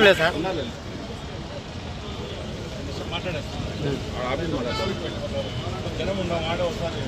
లేదు సార్ జనం ఉన్న మాట ఒకసారి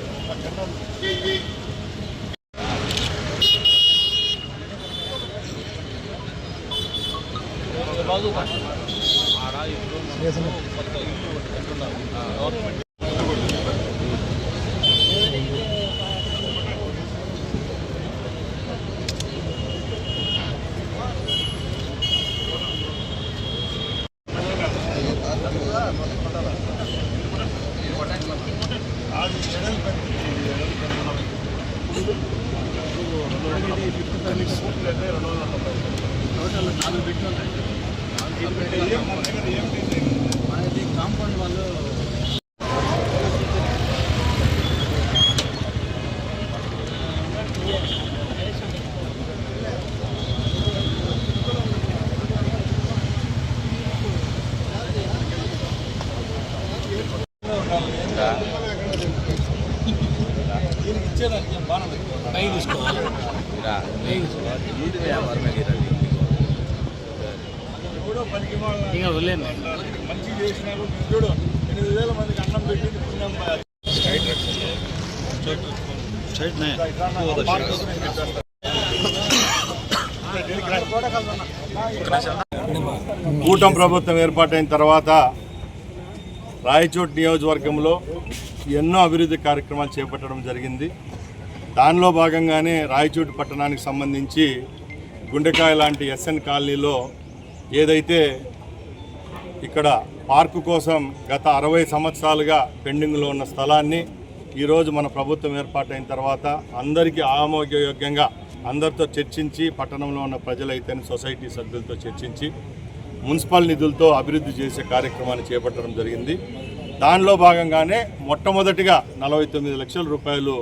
కాంపౌండ్ వాళ్ళు ఇచ్చేదానికి బాగా తీసుకోవాలి మంచి చేసినారు చూడు 8,000 మందికి అన్నం పెట్టి కూటమి ప్రభుత్వం ఏర్పాటైన తర్వాత రాయచోటి నియోజకవర్గంలో ఎన్నో అభివృద్ధి కార్యక్రమాలు చేపట్టడం జరిగింది. దానిలో భాగంగానే రాయచోటి పట్టణానికి సంబంధించి గుండెకాయ లాంటి ఎస్ఎన్ కాలనీలో ఏదైతే ఇక్కడ పార్కు కోసం గత 60 సంవత్సరాలుగా పెండింగ్లో ఉన్న స్థలాన్ని ఈరోజు మన ప్రభుత్వం ఏర్పాటైన తర్వాత అందరికీ ఆమోదయోగ్యంగా అందరితో చర్చించి పట్టణంలో ఉన్న ప్రజలైతే సొసైటీ సభ్యులతో చర్చించి మున్సిపల్ నిధులతో అభివృద్ధి చేసే కార్యక్రమాన్ని చేపట్టడం జరిగింది. దానిలో భాగంగానే మొట్టమొదటిగా 49 లక్షల రూపాయలు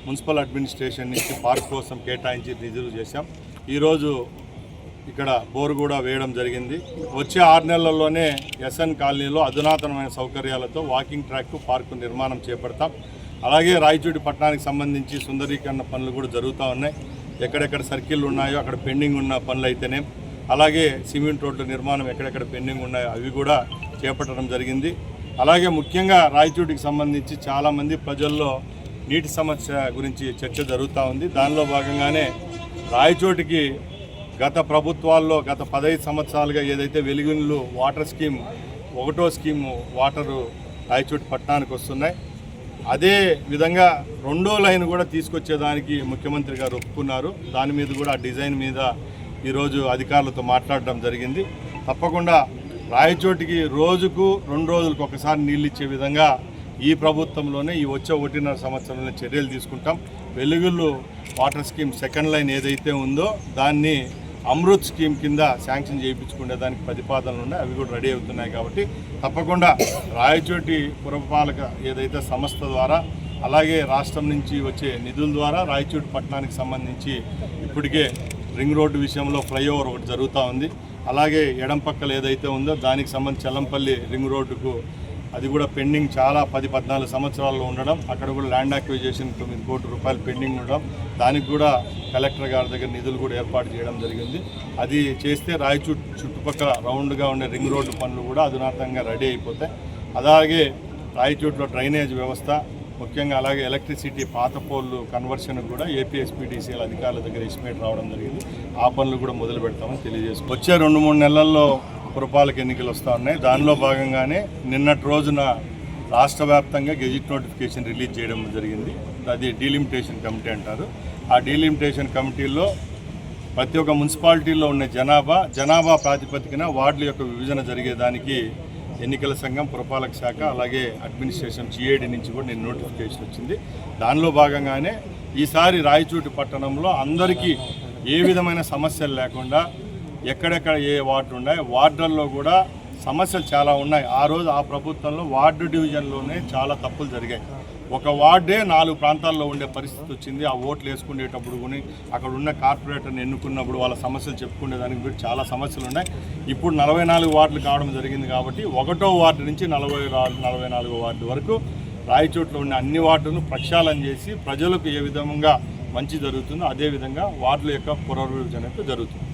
మున్సిపల్ అడ్మినిస్ట్రేషన్ నుంచి పార్క్ కోసం కేటాయించి రిజర్వ్ చేశాం. ఈరోజు ఇక్కడ బోరు కూడా వేయడం జరిగింది. వచ్చే 6 నెలల్లోనే ఎస్ఎన్ కాలనీలో అధునాతనమైన సౌకర్యాలతో వాకింగ్ ట్రాక్ పార్కు నిర్మాణం చేపడతాం. అలాగే రాయచోటి పట్టణానికి సంబంధించి సుందరీకరణ పనులు కూడా జరుగుతూ ఉన్నాయి. ఎక్కడెక్కడ సర్కిల్ ఉన్నాయో అక్కడ పెండింగ్ ఉన్న పనులు అయితేనే, అలాగే సిమెంట్ రోడ్ల నిర్మాణం ఎక్కడెక్కడ పెండింగ్ ఉన్నాయో అవి కూడా చేపట్టడం జరిగింది. అలాగే ముఖ్యంగా రాయచోటికి సంబంధించి చాలామంది ప్రజల్లో నీటి సమస్య గురించి చర్చ జరుగుతూ ఉంది. దానిలో భాగంగానే రాయచోటికి గత ప్రభుత్వాల్లో గత 15 సంవత్సరాలుగా ఏదైతే వెలుగులు వాటర్ స్కీమ్ 1వ స్కీము వాటరు రాయచోటి పట్టణానికి వస్తున్నాయి, అదే విధంగా 2వ లైన్ కూడా తీసుకొచ్చేదానికి ముఖ్యమంత్రి గారు ఒప్పుకున్నారు. దాని మీద కూడా ఆ డిజైన్ మీద ఈరోజు అధికారులతో మాట్లాడడం జరిగింది. తప్పకుండా రాయచోటికి రోజుకు 2 రోజులకు ఒకసారి నీళ్ళు ఇచ్చే విధంగా ఈ ప్రభుత్వంలోనే ఈ వచ్చే 1.5 సంవత్సరంలో చర్యలు తీసుకుంటాం. వెలుగులు వాటర్ స్కీమ్ 2nd లైన్ ఏదైతే ఉందో దాన్ని అమృత్ స్కీమ్ కింద శాంక్షన్ చేయించుకునే దానికి ప్రతిపాదనలు ఉన్నాయి, అవి కూడా రెడీ అవుతున్నాయి. కాబట్టి తప్పకుండా రాయచోటి పురపాలక ఏదైతే సంస్థ ద్వారా అలాగే రాష్ట్రం నుంచి వచ్చే నిధుల ద్వారా రాయచోటి పట్టణానికి సంబంధించి ఇప్పటికే రింగ్ రోడ్డు విషయంలో ఫ్లైఓవర్ ఒకటి జరుగుతూ ఉంది. అలాగే ఎడం పక్కల ఏదైతే ఉందో దానికి సంబంధించి చల్లంపల్లి రింగ్ రోడ్డుకు అది కూడా పెండింగ్ చాలా 10-14 సంవత్సరాల్లో ఉండడం, అక్కడ కూడా ల్యాండ్ అక్విజిషన్ 9 కోట్ల రూపాయలు పెండింగ్ ఉండడం, దానికి కూడా కలెక్టర్ గారి దగ్గర నిధులు కూడా ఏర్పాటు చేయడం జరిగింది. అది చేస్తే చుట్టుపక్కల రౌండ్గా ఉండే రింగ్ రోడ్డు పనులు కూడా అధునాతంగా రెడీ అయిపోతాయి. అలాగే రాయచోటిలో డ్రైనేజ్ వ్యవస్థ ముఖ్యంగా, అలాగే ఎలక్ట్రిసిటీ పాత పోల్లు కన్వర్షన్ కూడా ఏపీఎస్పీడీసీఎల్ అధికారుల దగ్గర ఎస్టిమేట్ రావడం జరిగింది. ఆ పనులు కూడా మొదలు పెడతామని తెలియజేస్తాం. వచ్చే 2-3 నెలల్లో పురపాలక ఎన్నికలు వస్తూ ఉన్నాయి. దానిలో భాగంగానే నిన్నటి రోజున రాష్ట్ర వ్యాప్తంగా గెజిట్ నోటిఫికేషన్ రిలీజ్ చేయడం జరిగింది. అది డీలిమిటేషన్ కమిటీ అంటారు. ఆ డీలిమిటేషన్ కమిటీలో ప్రతి ఒక్క మున్సిపాలిటీలో ఉన్న జనాభా ప్రాతిపదికన వార్డుల యొక్క విభజన జరిగేదానికి ఎన్నికల సంఘం, పురపాలక శాఖ, అలాగే అడ్మినిస్ట్రేషన్ జీఏడీ నుంచి కూడా నేను నోటిఫికేషన్ వచ్చింది. దానిలో భాగంగానే ఈసారి రాయచోటి పట్టణంలో అందరికీ ఏ విధమైన సమస్యలు లేకుండా ఎక్కడెక్కడ ఏ వార్డులు ఉన్నాయో వార్డుల్లో కూడా సమస్యలు చాలా ఉన్నాయి. ఆ రోజు ఆ ప్రభుత్వంలో వార్డు డివిజన్లోనే చాలా తప్పులు జరిగాయి. ఒక వార్డే 4 ప్రాంతాల్లో ఉండే పరిస్థితి వచ్చింది. ఆ ఓట్లు వేసుకునేటప్పుడు కూడా అక్కడ ఉన్న కార్పొరేటర్ని ఎన్నుకున్నప్పుడు వాళ్ళ సమస్యలు చెప్పుకునేదానికి కూడా చాలా సమస్యలు ఉన్నాయి. ఇప్పుడు 44 వార్డులు కావడం జరిగింది కాబట్టి 1వ వార్డు నుంచి 44వ వార్డు వరకు రాయచోట్లో ఉన్న అన్ని వార్డులను ప్రక్షాళన చేసి ప్రజలకు ఏ విధంగా మంచి జరుగుతుందో అదేవిధంగా వార్డుల యొక్క పునర్విభజన జరుగుతుంది.